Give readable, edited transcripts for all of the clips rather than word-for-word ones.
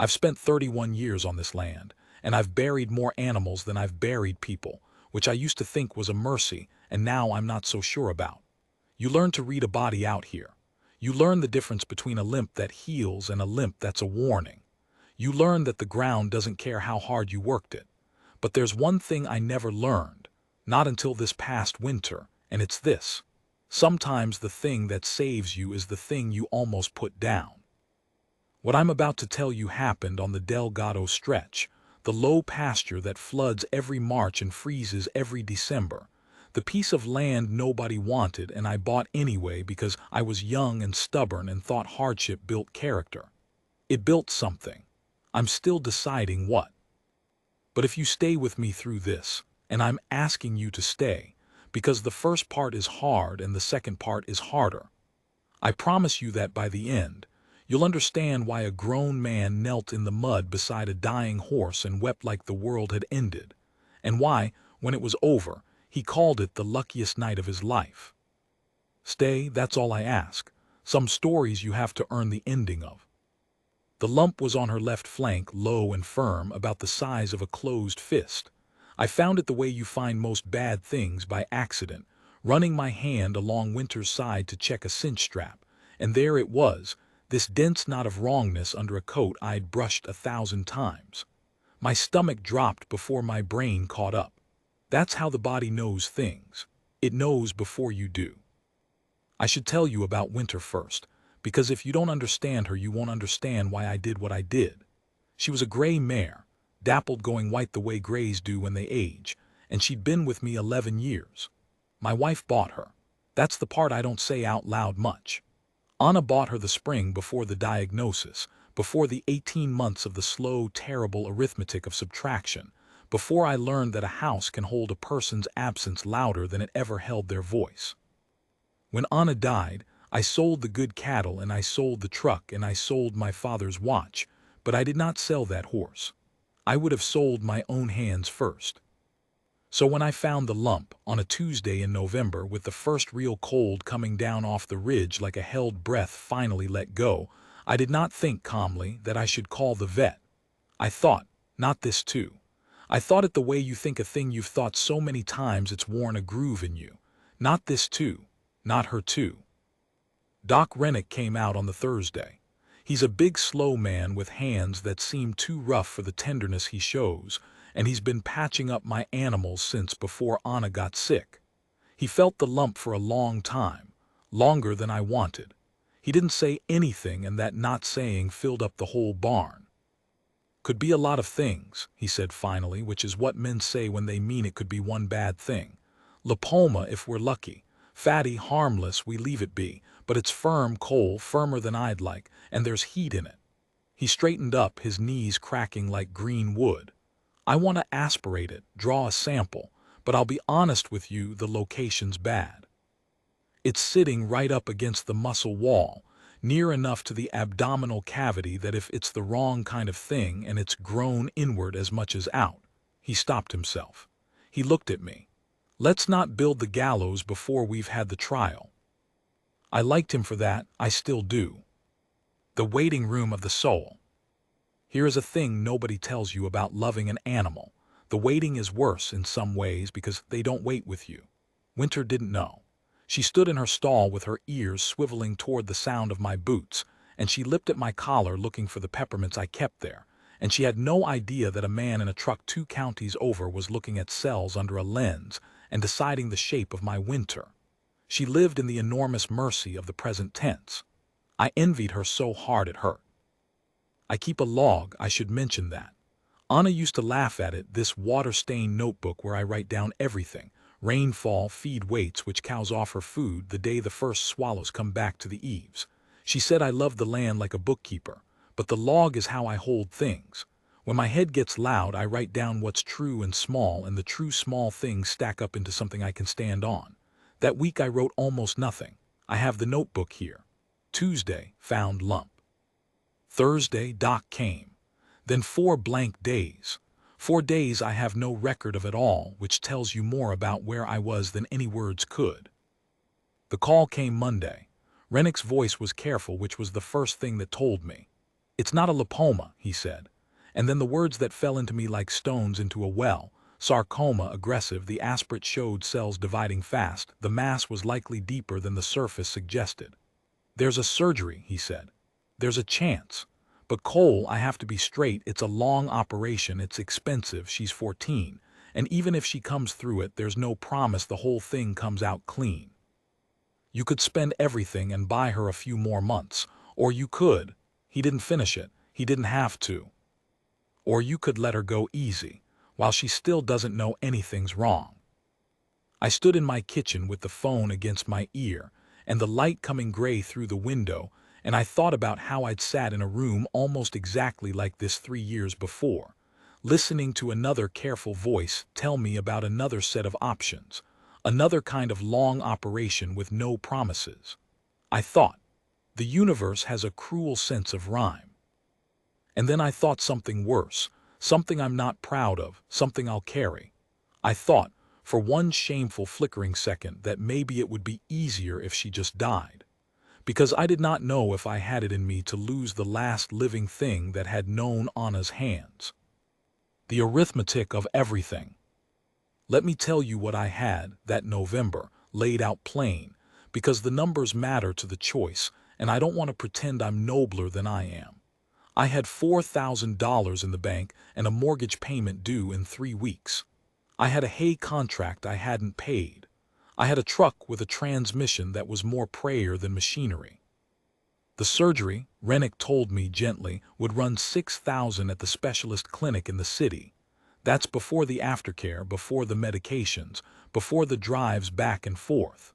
I've spent 31 years on this land, and I've buried more animals than I've buried people, which I used to think was a mercy, and now I'm not so sure about. You learn to read a body out here. You learn the difference between a limp that heals and a limp that's a warning. You learn that the ground doesn't care how hard you worked it. But there's one thing I never learned, not until this past winter, and it's this. Sometimes the thing that saves you is the thing you almost put down. What I'm about to tell you happened on the Delgado stretch, the low pasture that floods every March and freezes every December, the piece of land nobody wanted and I bought anyway because I was young and stubborn and thought hardship built character. It built something. I'm still deciding what. But if you stay with me through this, and I'm asking you to stay, because the first part is hard and the second part is harder, I promise you that by the end, you'll understand why a grown man knelt in the mud beside a dying horse and wept like the world had ended, and why, when it was over, he called it the luckiest night of his life. Stay, that's all I ask. Some stories you have to earn the ending of. The lump was on her left flank, low and firm, about the size of a closed fist. I found it the way you find most bad things, by accident, running my hand along Winter's side to check a cinch strap, and there it was, this dense knot of wrongness under a coat I'd brushed 1,000 times. My stomach dropped before my brain caught up. That's how the body knows things. It knows before you do. I should tell you about Winter first, because if you don't understand her, you won't understand why I did what I did. She was a gray mare, dappled going white the way grays do when they age, and she'd been with me 11 years. My wife bought her. That's the part I don't say out loud much. Anna bought her the spring before the diagnosis, before the 18 months of the slow, terrible arithmetic of subtraction, before I learned that a house can hold a person's absence louder than it ever held their voice. When Anna died, I sold the good cattle and I sold the truck and I sold my father's watch, but I did not sell that horse. I would have sold my own hands first. So when I found the lump, on a Tuesday in November, with the first real cold coming down off the ridge like a held breath finally let go, I did not think calmly that I should call the vet. I thought, not this too. I thought it the way you think a thing you've thought so many times it's worn a groove in you. Not this too. Not her too. Doc Rennick came out on the Thursday. He's a big, slow man with hands that seem too rough for the tenderness he shows, and he's been patching up my animals since before Anna got sick. He felt the lump for a long time, longer than I wanted. He didn't say anything, and that not saying filled up the whole barn. Could be a lot of things, he said finally, which is what men say when they mean it could be one bad thing. Lipoma if we're lucky. Fatty, harmless, we leave it be, but it's firm coal, firmer than I'd like, and there's heat in it. He straightened up, his knees cracking like green wood. I want to aspirate it, draw a sample, but I'll be honest with you, the location's bad. It's sitting right up against the muscle wall, near enough to the abdominal cavity that if it's the wrong kind of thing and it's grown inward as much as out. He stopped himself. He looked at me. Let's not build the gallows before we've had the trial. I liked him for that, I still do. The waiting room of the soul. Here is a thing nobody tells you about loving an animal. The waiting is worse in some ways because they don't wait with you. Winter didn't know. She stood in her stall with her ears swiveling toward the sound of my boots, and she lipped at my collar looking for the peppermints I kept there, and she had no idea that a man in a truck 2 counties over was looking at cells under a lens and deciding the shape of my winter. She lived in the enormous mercy of the present tense. I envied her so hard it hurt. I keep a log, I should mention that. Anna used to laugh at it, this water-stained notebook where I write down everything. Rainfall, feed weights which cows offer food the day the first swallows come back to the eaves. She said I loved the land like a bookkeeper, but the log is how I hold things. When my head gets loud, I write down what's true and small, and the true small things stack up into something I can stand on. That week I wrote almost nothing. I have the notebook here. Tuesday, found lump. Thursday, Doc came. Then 4 blank days. 4 days I have no record of at all, which tells you more about where I was than any words could. The call came Monday. Rennick's voice was careful, which was the first thing that told me. It's not a lipoma, he said. And then the words that fell into me like stones into a well. Sarcoma aggressive, the aspirate showed cells dividing fast. The mass was likely deeper than the surface suggested. There's a surgery, he said. There's a chance. But Cole, I have to be straight, it's a long operation, it's expensive, she's 14. And even if she comes through it, there's no promise the whole thing comes out clean. You could spend everything and buy her a few more months. Or you could. He didn't finish it. He didn't have to. Or you could let her go easy, while she still doesn't know anything's wrong. I stood in my kitchen with the phone against my ear, and the light coming gray through the window, and I thought about how I'd sat in a room almost exactly like this 3 years before, listening to another careful voice tell me about another set of options, another kind of long operation with no promises. I thought, the universe has a cruel sense of rhyme. And then I thought something worse, something I'm not proud of, something I'll carry. I thought, for one shameful flickering second, that maybe it would be easier if she just died. Because I did not know if I had it in me to lose the last living thing that had known Anna's hands. The arithmetic of everything. Let me tell you what I had that November, laid out plain, because the numbers matter to the choice, and I don't want to pretend I'm nobler than I am. I had $4,000 in the bank and a mortgage payment due in 3 weeks. I had a hay contract I hadn't paid. I had a truck with a transmission that was more prayer than machinery. The surgery, Rennick told me gently, would run $6,000 at the specialist clinic in the city. That's before the aftercare, before the medications, before the drives back and forth.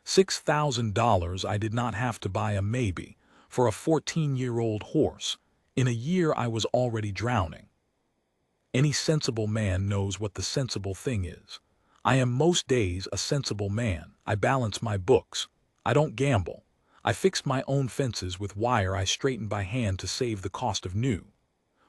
$6,000 I did not have to buy a maybe for a 14-year-old horse. In a year I was already drowning. Any sensible man knows what the sensible thing is. I am most days a sensible man. I balance my books. I don't gamble. I fixed my own fences with wire I straightened by hand to save the cost of new.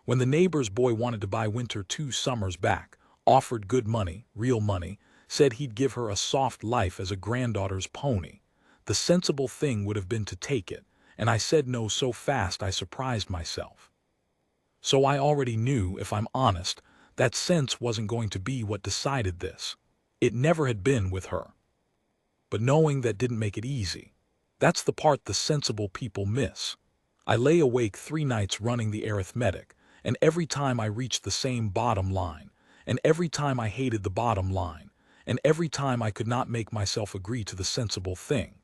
When the neighbor's boy wanted to buy winter 2 summers back, offered good money, real money, said he'd give her a soft life as a granddaughter's pony, the sensible thing would have been to take it, and I said no so fast I surprised myself. So I already knew, if I'm honest, that sense wasn't going to be what decided this. It never had been with her. But knowing that didn't make it easy. That's the part the sensible people miss. I lay awake 3 nights running the arithmetic, and every time I reached the same bottom line, and every time I hated the bottom line, and every time I could not make myself agree to the sensible thing.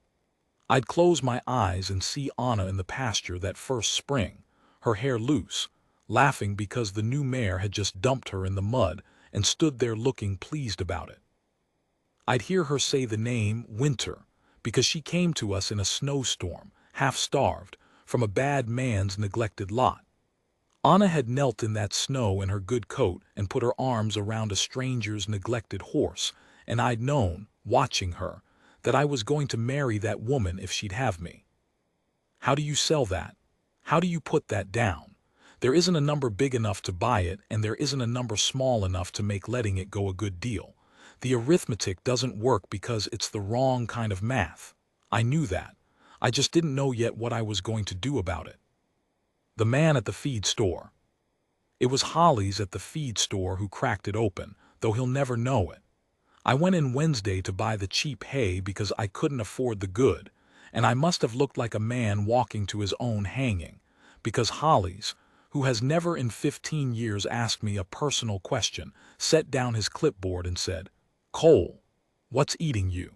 I'd close my eyes and see Anna in the pasture that first spring, her hair loose, laughing because the new mare had just dumped her in the mud and stood there looking pleased about it. I'd hear her say the name Winter because she came to us in a snowstorm, half-starved, from a bad man's neglected lot. Anna had knelt in that snow in her good coat and put her arms around a stranger's neglected horse, and I'd known, watching her, that I was going to marry that woman if she'd have me. How do you sell that? How do you put that down? There isn't a number big enough to buy it, and there isn't a number small enough to make letting it go a good deal. The arithmetic doesn't work because it's the wrong kind of math. I knew that. I just didn't know yet what I was going to do about it. The man at the feed store. It was Holly's at the feed store who cracked it open, though he'll never know it. I went in Wednesday to buy the cheap hay because I couldn't afford the good, and I must have looked like a man walking to his own hanging, because Holly's, who has never in 15 years asked me a personal question, set down his clipboard and said, "Cole, what's eating you?"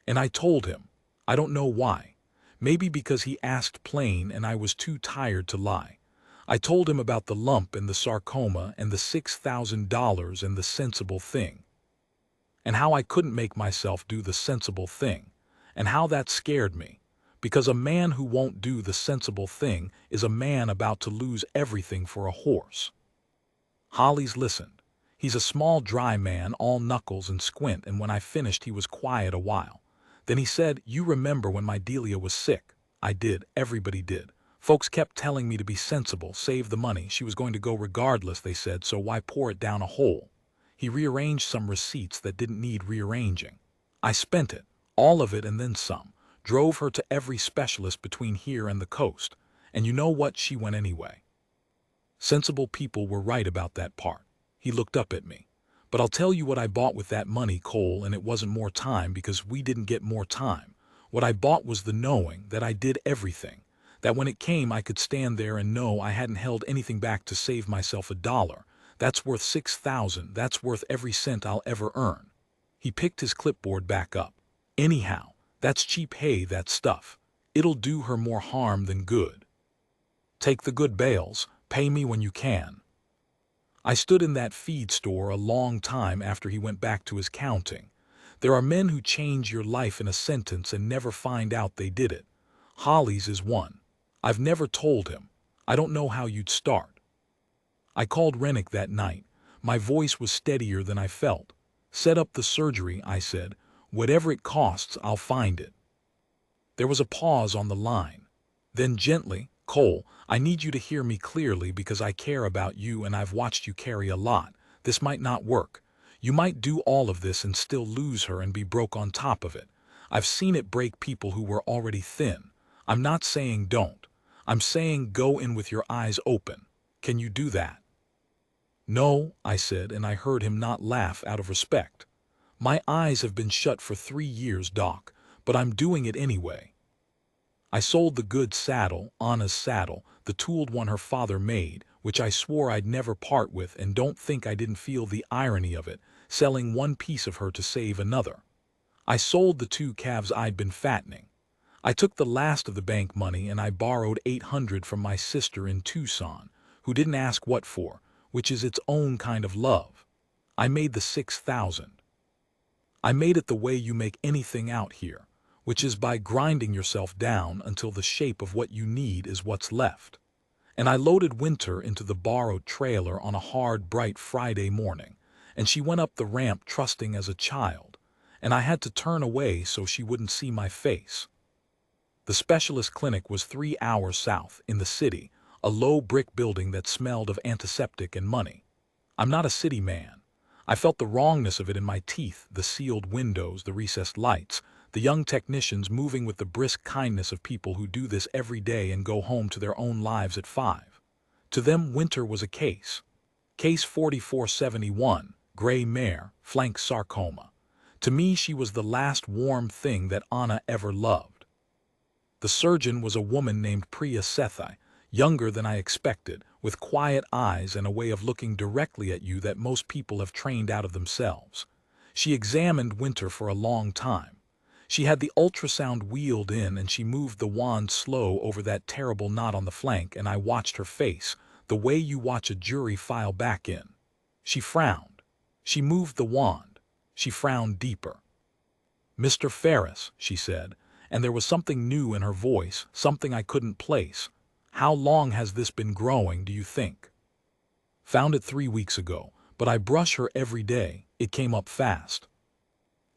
And I told him. I don't know why. Maybe because he asked plain and I was too tired to lie. I told him about the lump and the sarcoma and the $6,000 and the sensible thing. And how I couldn't make myself do the sensible thing, and how that scared me, because a man who won't do the sensible thing is a man about to lose everything for a horse. Holly's listened. He's a small, dry man, all knuckles and squint, and when I finished he was quiet a while. Then he said, "You remember when my Delia was sick?" I did. Everybody did. Folks kept telling me to be sensible, save the money. She was going to go regardless, they said, so why pour it down a hole? He rearranged some receipts that didn't need rearranging. I spent it, all of it and then some, drove her to every specialist between here and the coast, And you know what? She went anyway. Sensible people were right about that part. He looked up at me. But I'll tell you what I bought with that money, Cole, and it wasn't more time because we didn't get more time. What I bought was the knowing that I did everything, that when it came I could stand there and know I hadn't held anything back to save myself $1. That's worth 6,000. That's worth every cent I'll ever earn. He picked his clipboard back up. Anyhow, that's cheap hay, that stuff. It'll do her more harm than good. Take the good bales, pay me when you can. I stood in that feed store a long time after he went back to his counting. There are men who change your life in a sentence and never find out they did it. Holly's is one. I've never told him. I don't know how you'd start. I called Rennick that night. My voice was steadier than I felt. Set up the surgery, I said. Whatever it costs, I'll find it. There was a pause on the line. Then gently, Cole, I need you to hear me clearly because I care about you and I've watched you carry a lot. This might not work. You might do all of this and still lose her and be broke on top of it. I've seen it break people who were already thin. I'm not saying don't. I'm saying go in with your eyes open. Can you do that? No, I said, and I heard him not laugh out of respect. My eyes have been shut for 3 years, Doc, but I'm doing it anyway. I sold the good saddle, Anna's saddle, the tooled one her father made, which I swore I'd never part with, and don't think I didn't feel the irony of it, selling one piece of her to save another. I sold the 2 calves I'd been fattening. I took the last of the bank money and I borrowed $800 from my sister in Tucson, who didn't ask what for, which is its own kind of love. I made the 6,000. I made it the way you make anything out here, which is by grinding yourself down until the shape of what you need is what's left. And I loaded Winter into the borrowed trailer on a hard, bright Friday morning, and she went up the ramp trusting as a child, and I had to turn away so she wouldn't see my face. The specialist clinic was 3 hours south, in the city, a low brick building that smelled of antiseptic and money. I'm not a city man. I felt the wrongness of it in my teeth, the sealed windows, the recessed lights, the young technicians moving with the brisk kindness of people who do this every day and go home to their own lives at 5. To them, Winter was a case. Case 4471, gray mare, flank sarcoma. To me, she was the last warm thing that Anna ever loved. The surgeon was a woman named Priya Sethi, younger than I expected, with quiet eyes and a way of looking directly at you that most people have trained out of themselves. She examined Winter for a long time. She had the ultrasound wheeled in and she moved the wand slow over that terrible knot on the flank, and I watched her face, the way you watch a jury file back in. She frowned. She moved the wand. She frowned deeper. "Mr. Ferris," she said, and there was something new in her voice, something I couldn't place. "How long has this been growing, do you think?" "Found it 3 weeks ago, but I brush her every day. It came up fast."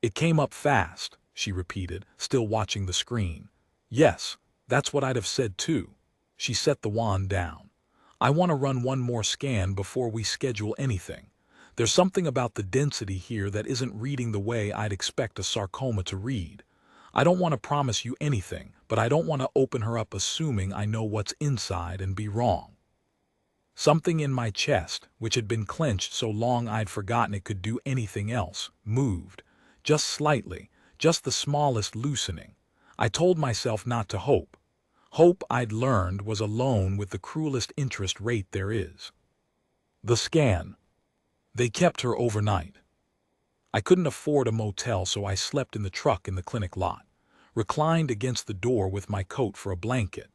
"It came up fast," she repeated, still watching the screen. "Yes, that's what I'd have said too." She set the wand down. "I want to run one more scan before we schedule anything. There's something about the density here that isn't reading the way I'd expect a sarcoma to read. I don't want to promise you anything, but I don't want to open her up assuming I know what's inside and be wrong." Something in my chest, which had been clenched so long I'd forgotten it could do anything else, moved. Just slightly, just the smallest loosening. I told myself not to hope. Hope, I'd learned, was a loan with the cruelest interest rate there is. The scan. They kept her overnight. I couldn't afford a motel, so I slept in the truck in the clinic lot, reclined against the door with my coat for a blanket.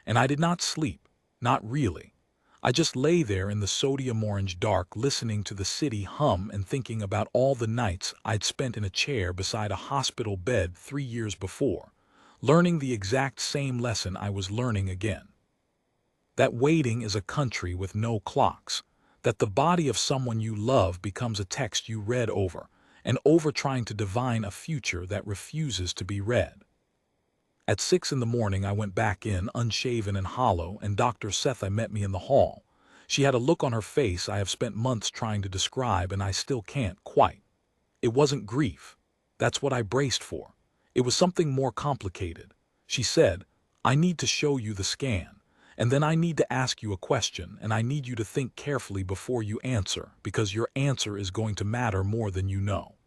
And I did not sleep, not really. I just lay there in the sodium orange dark, listening to the city hum and thinking about all the nights I'd spent in a chair beside a hospital bed 3 years before, learning the exact same lesson I was learning again. That waiting is a country with no clocks, that the body of someone you love becomes a text you read over, and over, trying to divine a future that refuses to be read. At 6 in the morning I went back in, unshaven and hollow, and Dr. Sethi met me in the hall. She had a look on her face I have spent months trying to describe, and I still can't quite. It wasn't grief. That's what I braced for. It was something more complicated. She said, "I need to show you the scan." And then I need to ask you a question, and I need you to think carefully before you answer, because your answer is going to matter more than you know.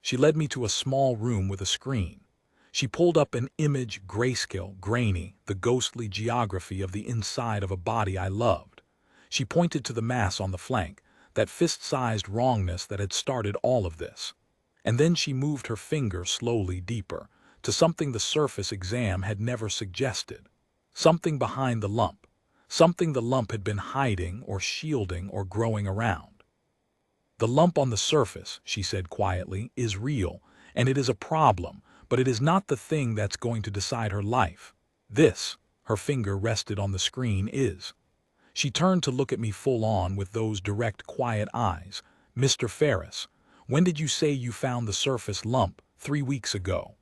She led me to a small room with a screen. She pulled up an image, grayscale, grainy, the ghostly geography of the inside of a body I loved. She pointed to the mass on the flank, that fist-sized wrongness that had started all of this. And then she moved her finger slowly deeper, to something the surface exam had never suggested. Something behind the lump. Something the lump had been hiding or shielding or growing around. The lump on the surface, she said quietly, is real, and it is a problem, but it is not the thing that's going to decide her life. This, her finger rested on the screen, is. She turned to look at me full on with those direct, quiet eyes. Mr. Ferris, when did you say you found the surface lump? 3 weeks ago.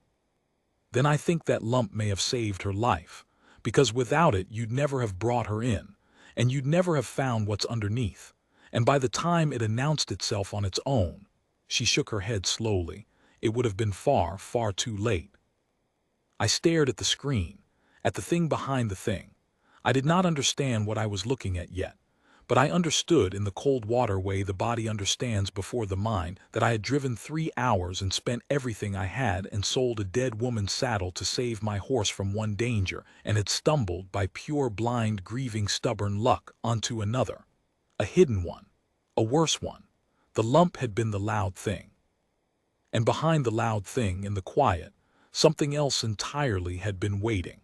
Then I think that lump may have saved her life, because without it you'd never have brought her in, and you'd never have found what's underneath. And by the time it announced itself on its own, she shook her head slowly, it would have been far, far too late. I stared at the screen, at the thing behind the thing. I did not understand what I was looking at yet, but I understood in the cold water way the body understands before the mind that I had driven 3 hours and spent everything I had and sold a dead woman's saddle to save my horse from one danger, and had stumbled by pure blind, grieving, stubborn luck onto another. A hidden one, a worse one. The lump had been the loud thing. And behind the loud thing, in the quiet, something else entirely had been waiting.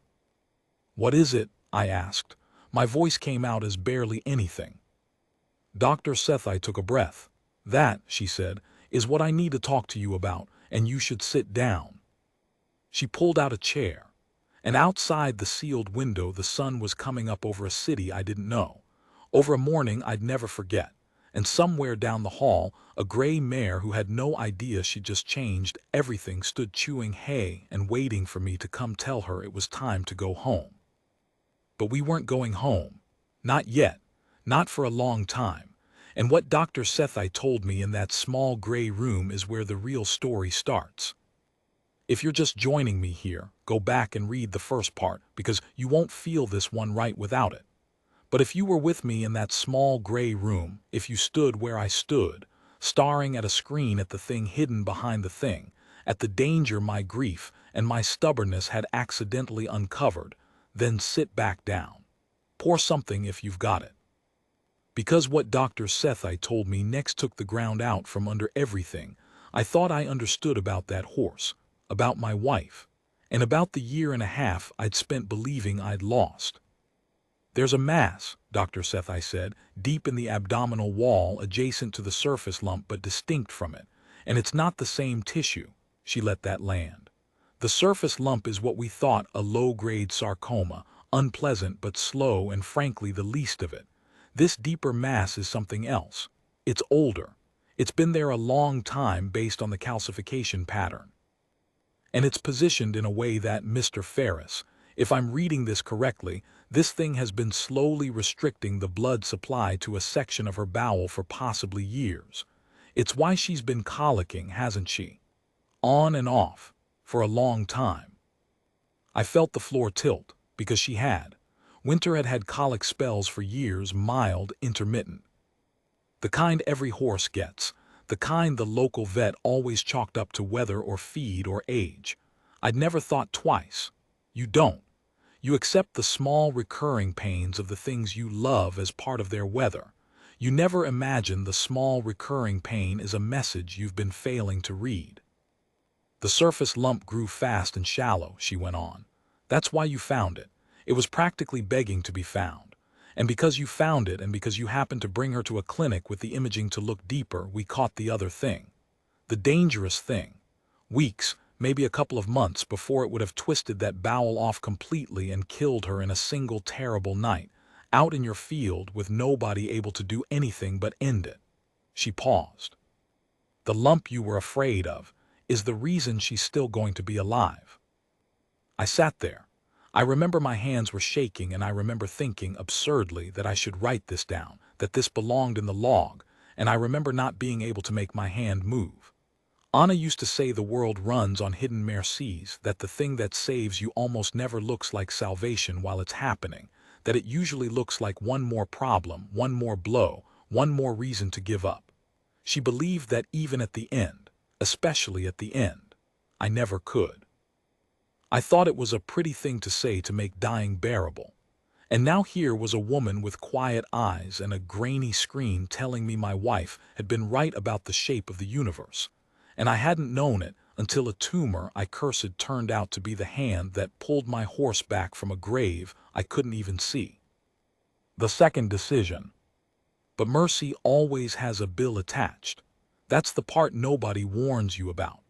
"What is it?" I asked. My voice came out as barely anything. Dr. Sethi took a breath. "That," she said, "is what I need to talk to you about, and you should sit down." She pulled out a chair, and outside the sealed window the sun was coming up over a city I didn't know, over a morning I'd never forget, and somewhere down the hall, a gray mare who had no idea she'd just changed everything stood chewing hay and waiting for me to come tell her it was time to go home. But we weren't going home. Not yet. Not for a long time. And what Dr. Sethi told me in that small gray room is where the real story starts. If you're just joining me here, go back and read the first part, because you won't feel this one right without it. But if you were with me in that small gray room, if you stood where I stood, staring at a screen at the thing hidden behind the thing, at the danger my grief and my stubbornness had accidentally uncovered, then sit back down. Pour something if you've got it. Because what Dr. Sethi told me next took the ground out from under everything I thought I understood about that horse, about my wife, and about the 1.5 years I'd spent believing I'd lost. "There's a mass," Dr. Sethi said, "deep in the abdominal wall adjacent to the surface lump but distinct from it, and it's not the same tissue." She let that land. "The surface lump is what we thought, a low-grade sarcoma, unpleasant but slow and frankly the least of it. This deeper mass is something else. It's older. It's been there a long time based on the calcification pattern. And it's positioned in a way that, Mr. Ferris, if I'm reading this correctly, this thing has been slowly restricting the blood supply to a section of her bowel for possibly years. It's why she's been colicking, hasn't she? On and off. For a long time." I felt the floor tilt, because she had. Winter had had colic spells for years, mild, intermittent. The kind every horse gets, the kind the local vet always chalked up to weather or feed or age. I'd never thought twice. You don't. You accept the small recurring pains of the things you love as part of their weather. You never imagine the small recurring pain is a message you've been failing to read. "The surface lump grew fast and shallow," she went on. "That's why you found it. It was practically begging to be found. And because you found it and because you happened to bring her to a clinic with the imaging to look deeper, we caught the other thing. The dangerous thing. Weeks, maybe a couple of months before it would have twisted that bowel off completely and killed her in a single terrible night, out in your field with nobody able to do anything but end it." She paused. "The lump you were afraid of is the reason she's still going to be alive." I sat there. I remember my hands were shaking, and I remember thinking absurdly that I should write this down, that this belonged in the log, and I remember not being able to make my hand move. Anna used to say the world runs on hidden mercies, that the thing that saves you almost never looks like salvation while it's happening, that it usually looks like one more problem, one more blow, one more reason to give up. She believed that even at the end, especially at the end, I never could. I thought it was a pretty thing to say to make dying bearable. And now here was a woman with quiet eyes and a grainy screen telling me my wife had been right about the shape of the universe. And I hadn't known it until a tumor I cursed turned out to be the hand that pulled my horse back from a grave I couldn't even see. The second decision. But mercy always has a bill attached. That's the part nobody warns you about.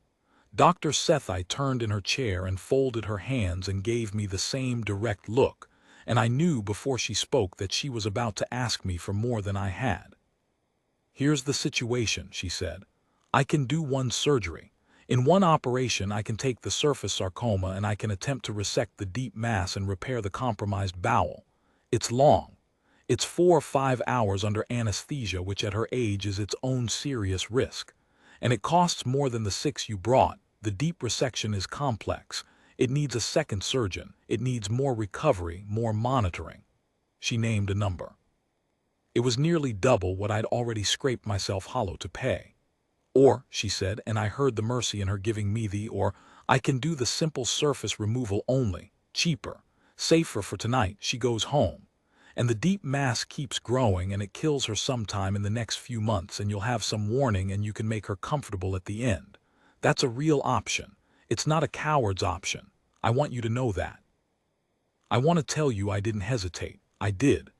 Dr. Sethi turned in her chair and folded her hands and gave me the same direct look, and I knew before she spoke that she was about to ask me for more than I had. "Here's the situation," she said. "I can do one surgery. In one operation I can take the surface sarcoma and I can attempt to resect the deep mass and repair the compromised bowel. It's long. It's 4 or 5 hours under anesthesia, which at her age is its own serious risk. And it costs more than the 6 you brought. The deep resection is complex. It needs a second surgeon. It needs more recovery, more monitoring." She named a number. It was nearly double what I'd already scraped myself hollow to pay. "Or," she said, and I heard the mercy in her giving me or, "I can do the simple surface removal only, cheaper, safer for tonight. She goes home. And the deep mass keeps growing and it kills her sometime in the next few months and you'll have some warning and you can make her comfortable at the end. That's a real option. It's not a coward's option. I want you to know that." I want to tell you I didn't hesitate. I did.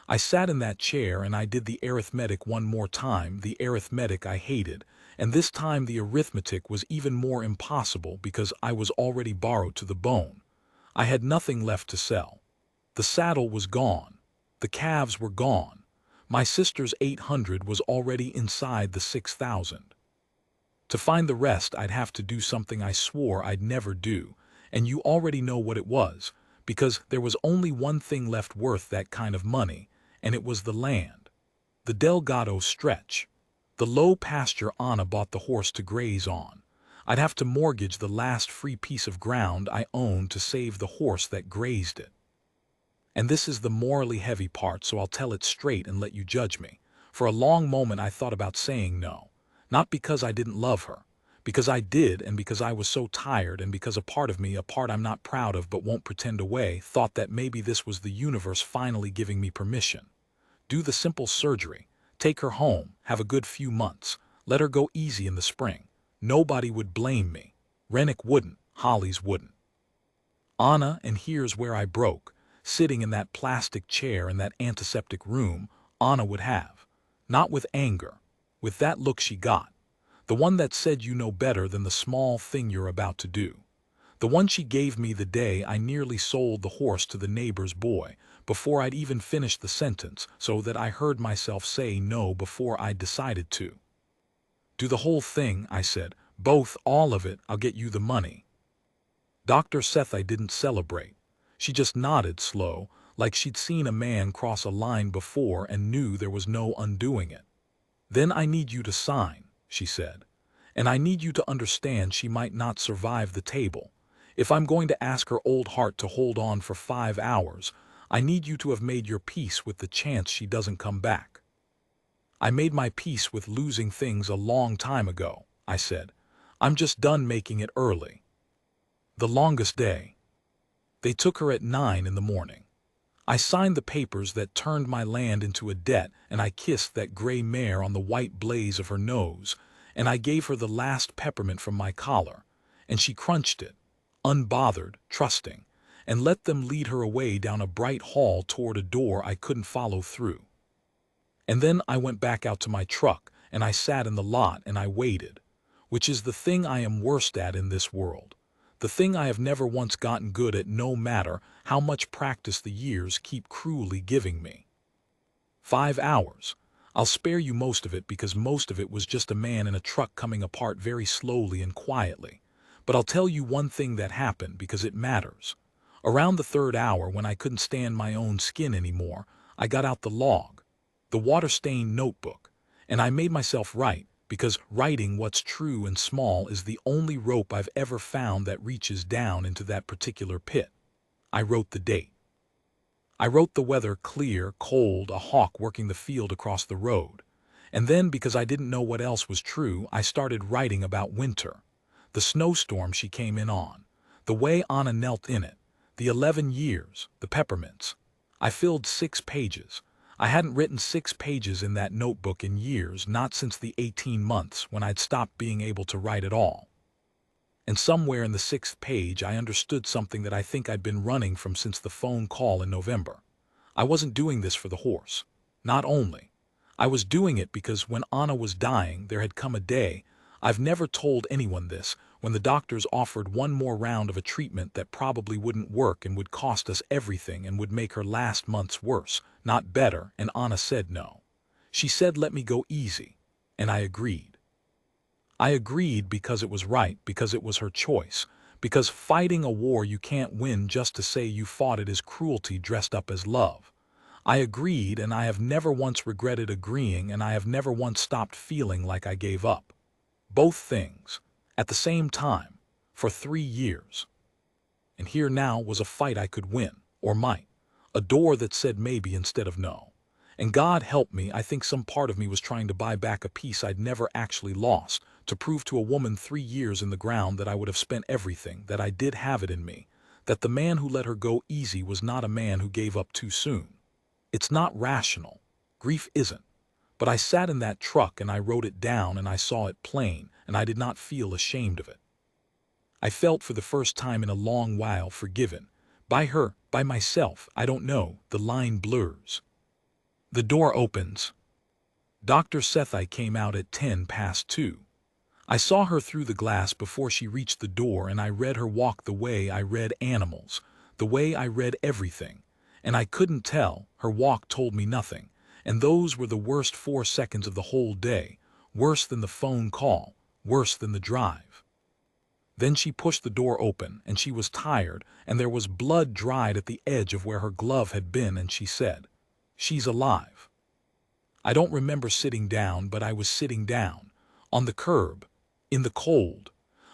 I sat in that chair and I did the arithmetic one more time, the arithmetic I hated, and this time the arithmetic was even more impossible because I was already borrowed to the bone. I had nothing left to sell. The saddle was gone. The calves were gone. My sister's 800 was already inside the 6,000. To find the rest, I'd have to do something I swore I'd never do, and you already know what it was, because there was only one thing left worth that kind of money, and it was the land. The Delgado stretch. The low pasture Anna bought the horse to graze on. I'd have to mortgage the last free piece of ground I owned to save the horse that grazed it. And this is the morally heavy part, so I'll tell it straight and let you judge me. For a long moment I thought about saying no. Not because I didn't love her. Because I did, and because I was so tired, and because a part of me, a part I'm not proud of but won't pretend away, thought that maybe this was the universe finally giving me permission. Do the simple surgery. Take her home. Have a good few months. Let her go easy in the spring. Nobody would blame me. Rennick wouldn't. Hollies wouldn't. Anna, and here's where I broke. Sitting in that plastic chair in that antiseptic room, Anna would have. Not with anger. With that look she got. The one that said you know better than the small thing you're about to do. The one she gave me the day I nearly sold the horse to the neighbor's boy, before I'd even finished the sentence, so that I heard myself say no before I'd decided to. "Do the whole thing," I said. "Both, all of it. I'll get you the money." Dr. Sethi didn't celebrate. She just nodded slow, like she'd seen a man cross a line before and knew there was no undoing it. "Then I need you to sign," she said. "And I need you to understand she might not survive the table. If I'm going to ask her old heart to hold on for 5 hours, I need you to have made your peace with the chance she doesn't come back." "I made my peace with losing things a long time ago," I said. "I'm just done making it early." The longest day. They took her at 9 in the morning. I signed the papers that turned my land into a debt, and I kissed that gray mare on the white blaze of her nose, and I gave her the last peppermint from my collar, and she crunched it, unbothered, trusting, and let them lead her away down a bright hall toward a door I couldn't follow through. And then I went back out to my truck, and I sat in the lot and I waited, which is the thing I am worst at in this world. The thing I have never once gotten good at, no matter how much practice the years keep cruelly giving me. 5 hours. I'll spare you most of it because most of it was just a man in a truck coming apart very slowly and quietly. But I'll tell you one thing that happened because it matters. Around the 3rd hour, when I couldn't stand my own skin anymore, I got out the log, the water-stained notebook, and I made myself write. Because writing what's true and small is the only rope I've ever found that reaches down into that particular pit. I wrote the date. I wrote the weather clear, cold, a hawk working the field across the road. And then, because I didn't know what else was true, I started writing about winter. The snowstorm she came in on. The way Anna knelt in it. The 11 years. The peppermints. I filled 6 pages. I hadn't written 6 pages in that notebook in years, not since the 18 months when I'd stopped being able to write at all. And somewhere in the 6th page I understood something that I think I'd been running from since the phone call in November. I wasn't doing this for the horse. Not only. I was doing it because when Anna was dying, there had come a day, I've never told anyone this, when the doctors offered one more round of a treatment that probably wouldn't work and would cost us everything and would make her last months worse, not better, and Anna said no. She said let me go easy. And I agreed. I agreed because it was right, because it was her choice, because fighting a war you can't win just to say you fought it is cruelty dressed up as love. I agreed, and I have never once regretted agreeing, and I have never once stopped feeling like I gave up. Both things, at the same time, for 3 years. And here now was a fight I could win, or might, a door that said maybe instead of no. And God help me, I think some part of me was trying to buy back a piece I'd never actually lost, to prove to a woman 3 years in the ground that I would have spent everything, that I did have it in me, that the man who let her go easy was not a man who gave up too soon. It's not rational. Grief isn't. But I sat in that truck and I wrote it down and I saw it plain, and I did not feel ashamed of it. I felt for the first time in a long while forgiven. By her, by myself, I don't know, the line blurs. The door opens. Dr. Sethi came out at 2:10. I saw her through the glass before she reached the door, and I read her walk the way I read animals, the way I read everything. And I couldn't tell, her walk told me nothing, and those were the worst 4 seconds of the whole day, worse than the phone call, worse than the drive. Then she pushed the door open, and she was tired, and there was blood dried at the edge of where her glove had been, and she said, "She's alive." I don't remember sitting down, but I was sitting down, on the curb, in the cold,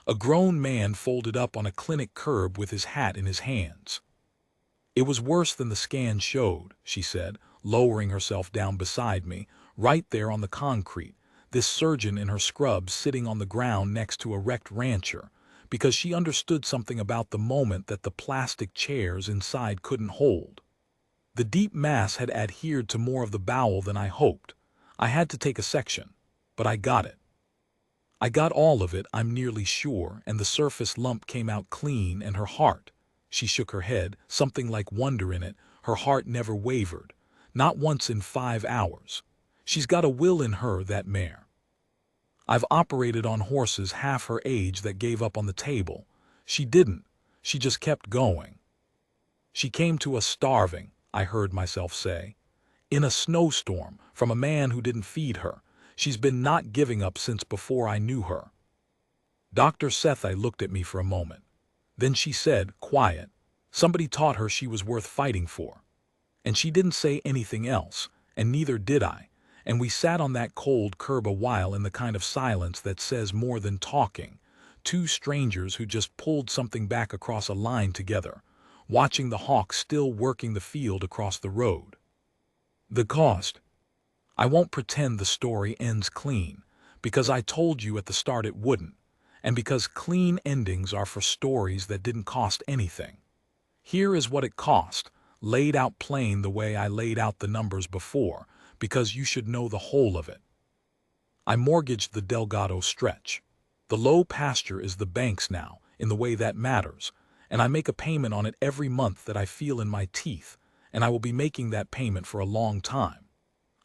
a grown man folded up on a clinic curb with his hat in his hands. "It was worse than the scan showed," she said, lowering herself down beside me, right there on the concrete, this surgeon in her scrubs sitting on the ground next to a wrecked rancher, because she understood something about the moment that the plastic chairs inside couldn't hold. The deep mass had adhered to more of the bowel than I hoped. I had to take a section, but I got it. I got all of it, I'm nearly sure, and the surface lump came out clean, and her heart. She shook her head, something like wonder in it. Her heart never wavered, not once in 5 hours. She's got a will in her, that mare. I've operated on horses half her age that gave up on the table. She didn't. She just kept going. She came to us starving, I heard myself say. In a snowstorm, from a man who didn't feed her. She's been not giving up since before I knew her. Dr. Sethi looked at me for a moment. Then she said, quiet, somebody taught her she was worth fighting for. And she didn't say anything else, and neither did I, and we sat on that cold curb a while in the kind of silence that says more than talking, 2 strangers who just pulled something back across a line together, watching the hawk still working the field across the road. The cost. I won't pretend the story ends clean, because I told you at the start it wouldn't, and because clean endings are for stories that didn't cost anything. Here is what it cost, laid out plain the way I laid out the numbers before, because you should know the whole of it. I mortgaged the Delgado stretch. The low pasture is the bank's now, in the way that matters, and I make a payment on it every month that I feel in my teeth, and I will be making that payment for a long time.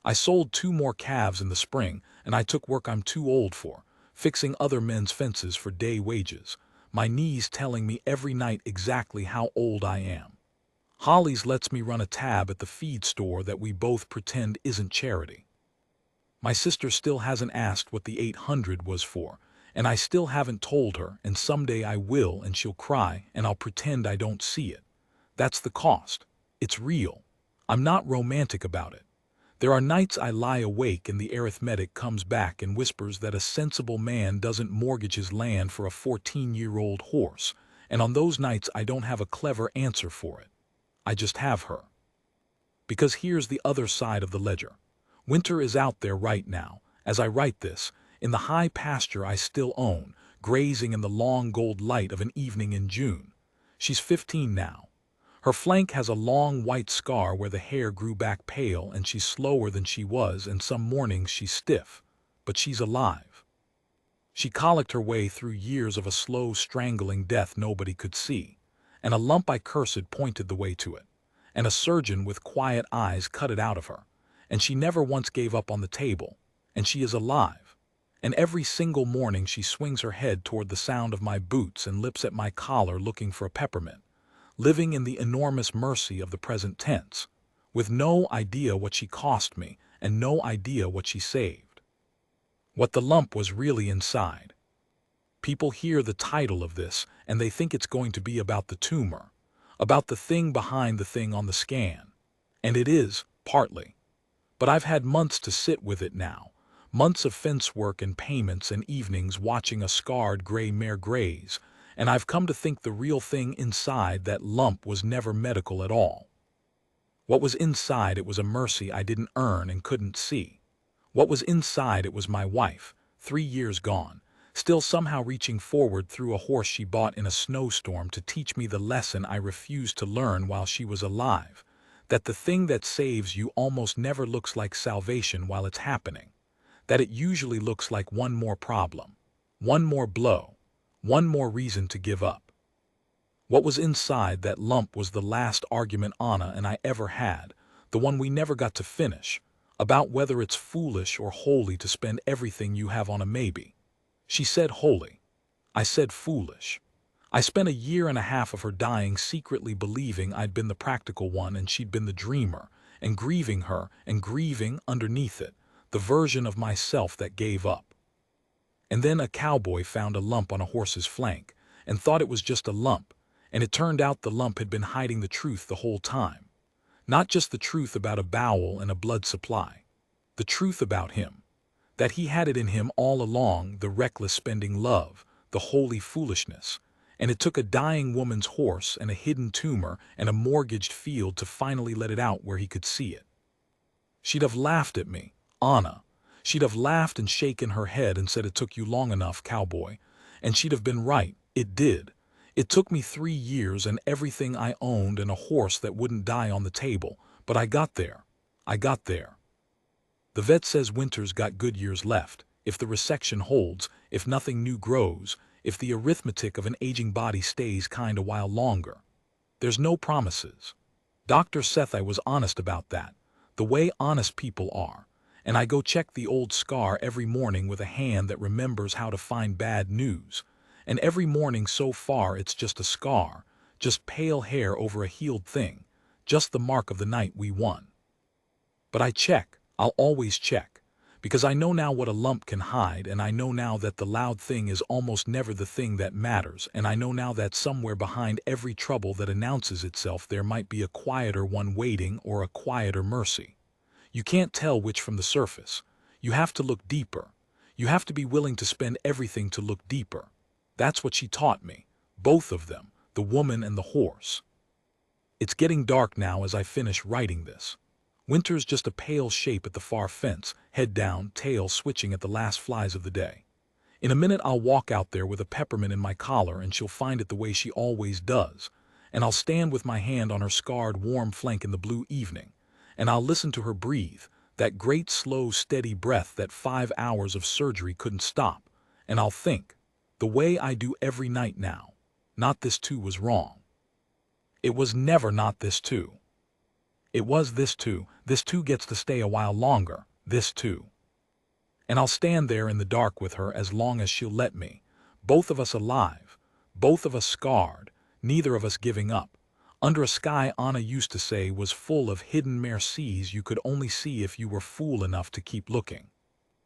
I sold 2 more calves in the spring, and I took work I'm too old for, fixing other men's fences for day wages, my knees telling me every night exactly how old I am. Holly's lets me run a tab at the feed store that we both pretend isn't charity. My sister still hasn't asked what the 800 was for, and I still haven't told her, and someday I will, and she'll cry, and I'll pretend I don't see it. That's the cost. It's real. I'm not romantic about it. There are nights I lie awake and the arithmetic comes back and whispers that a sensible man doesn't mortgage his land for a 14-year-old horse, and on those nights I don't have a clever answer for it. I just have her. Because here's the other side of the ledger. Winter is out there right now, as I write this, in the high pasture I still own, grazing in the long gold light of an evening in June. She's 15 now. Her flank has a long white scar where the hair grew back pale, and she's slower than she was, and some mornings she's stiff. But she's alive. She colicked her way through years of a slow, strangling death nobody could see, and a lump I cursed pointed the way to it, and a surgeon with quiet eyes cut it out of her, and she never once gave up on the table, and she is alive. And every single morning she swings her head toward the sound of my boots and lips at my collar looking for a peppermint, living in the enormous mercy of the present tense, with no idea what she cost me and no idea what she saved. What the lump was really inside. People hear the title of this and they think it's going to be about the tumor, about the thing behind the thing on the scan. And it is, partly. But I've had months to sit with it now, months of fence work and payments and evenings watching a scarred gray mare graze, and I've come to think the real thing inside that lump was never medical at all. What was inside it was a mercy I didn't earn and couldn't see. What was inside it was my wife, 3 years gone, still somehow reaching forward through a horse she bought in a snowstorm to teach me the lesson I refused to learn while she was alive, that the thing that saves you almost never looks like salvation while it's happening, that it usually looks like one more problem, one more blow, one more reason to give up. What was inside that lump was the last argument Anna and I ever had, the one we never got to finish, about whether it's foolish or holy to spend everything you have on a maybe. She said holy. I said foolish. I spent a year and a half of her dying secretly believing I'd been the practical one and she'd been the dreamer, and grieving her and grieving underneath it, the version of myself that gave up. And then a cowboy found a lump on a horse's flank and thought it was just a lump, and it turned out the lump had been hiding the truth the whole time. Not just the truth about a bowel and a blood supply. The truth about him. That he had it in him all along, the reckless spending love, the holy foolishness. And it took a dying woman's horse and a hidden tumor and a mortgaged field to finally let it out where he could see it. She'd have laughed at me, Anna. She'd have laughed and shaken her head and said it took you long enough, cowboy. And she'd have been right, it did. It took me 3 years and everything I owned and a horse that wouldn't die on the table, but I got there. I got there. The vet says Winter's got good years left, if the resection holds, if nothing new grows, if the arithmetic of an aging body stays kind a while longer. There's no promises. Dr. Sethi was honest about that, the way honest people are. And I go check the old scar every morning with a hand that remembers how to find bad news. And every morning so far it's just a scar, just pale hair over a healed thing, just the mark of the night we won. But I check, I'll always check, because I know now what a lump can hide, and I know now that the loud thing is almost never the thing that matters, and I know now that somewhere behind every trouble that announces itself there might be a quieter one waiting or a quieter mercy. You can't tell which from the surface. You have to look deeper. You have to be willing to spend everything to look deeper. That's what she taught me, both of them, the woman and the horse. It's getting dark now as I finish writing this. Winter's just a pale shape at the far fence, head down, tail switching at the last flies of the day. In a minute I'll walk out there with a peppermint in my collar and she'll find it the way she always does, and I'll stand with my hand on her scarred warm flank in the blue evening, and I'll listen to her breathe, that great slow steady breath that 5 hours of surgery couldn't stop, and I'll think, the way I do every night now, not this too was wrong. It was never not this too. It was this too gets to stay a while longer, this too. And I'll stand there in the dark with her as long as she'll let me, both of us alive, both of us scarred, neither of us giving up, under a sky Anna used to say was full of hidden mercies you could only see if you were fool enough to keep looking.